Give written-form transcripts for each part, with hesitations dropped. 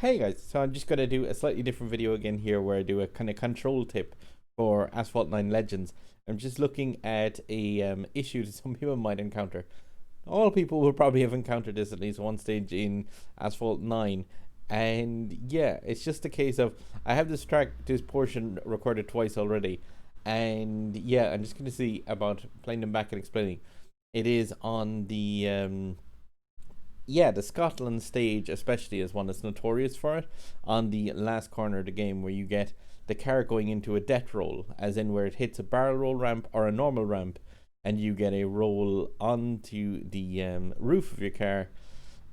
Hey guys, so I'm just going to do a slightly different video again here where I do a kind of control tip for Asphalt 9 Legends. I'm just looking at a issue that some people might encounter. All people will probably have encountered this at least one stage in Asphalt 9. And yeah, it's just a case of I have this portion recorded twice already. And yeah, I'm just going to see about playing them back and explaining. It is on the Scotland stage, especially, is one that's notorious for it. On the last corner of the game, where you get the car going into a death roll, as in where it hits a barrel roll ramp or a normal ramp, and you get a roll onto the roof of your car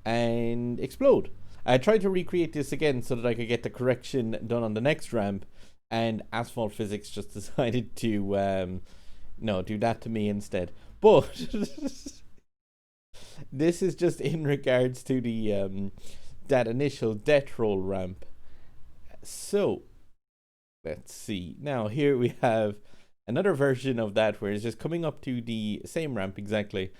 and explode. I tried to recreate this again so that I could get the correction done on the next ramp, and Asphalt Physics just decided to no, do that to me instead. But this is just in regards to the that initial death roll ramp. So let's see. Now here we have another version of that where it's just coming up to the same ramp exactly.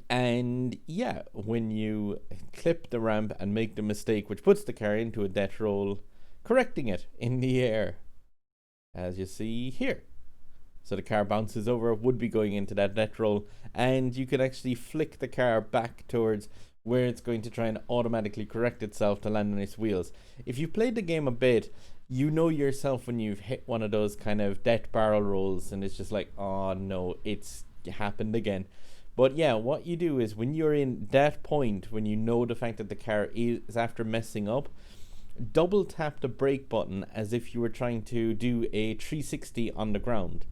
And yeah, when you clip the ramp and make the mistake which puts the car into a death roll, correcting it in the air, as you see here. So the car bounces over, would be going into that death roll, and you can actually flick the car back towards where it's going to try and automatically correct itself to land on its wheels. If you've played the game a bit, you know yourself when you've hit one of those kind of death barrel rolls and it's just like, oh no, it's happened again. But yeah, what you do is when you're in that point, when you know the fact that the car is after messing up, double tap the brake button as if you were trying to do a 360 on the ground.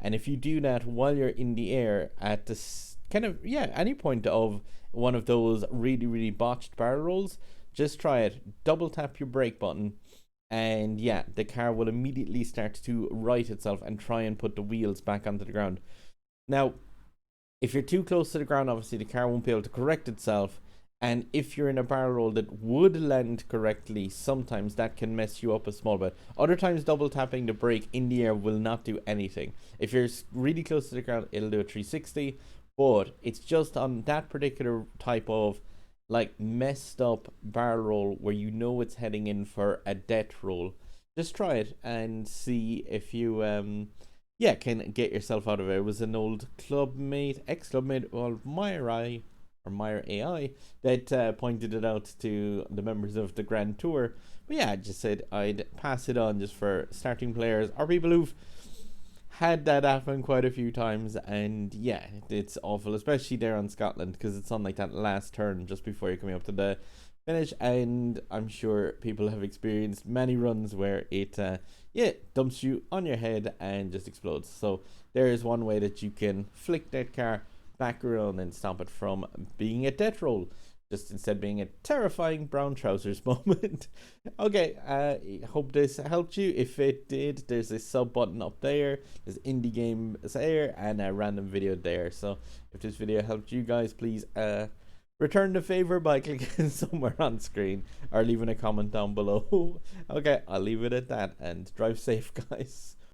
And if you do that while you're in the air at this kind of, any point of one of those really botched barrel rolls, just try it. Double tap your brake button, and yeah, the car will immediately start to right itself and try and put the wheels back onto the ground. Now, if you're too close to the ground, obviously the car won't be able to correct itself. And if you're in a barrel roll that would land correctly, sometimes that can mess you up a small bit. Other times, double tapping the brake in the air will not do anything. If you're really close to the ground, it'll do a 360. But it's just on that particular type of like messed up barrel roll where you know it's heading in for a death roll. Just try it and see if you can get yourself out of it. It was an old ex-clubmate, well, Mirai or Mirai AI that pointed it out to the members of the Grand Tour. But yeah, I just said I'd pass it on just for starting players or people who've had that happen quite a few times. And yeah, it's awful, especially there on Scotland, because it's on like that last turn just before you're coming up to the finish. And I'm sure people have experienced many runs where it dumps you on your head and just explodes. So there is one way that you can flick that car back around and stop it from being a death roll, just instead being a terrifying brown trousers moment. Okay, hope this helped you. If it did, there's a sub button up there, there's indie games there, and a random video there. So if this video helped you guys, please return the favor by clicking somewhere on screen or leaving a comment down below. Okay, I'll leave it at that, and drive safe, guys.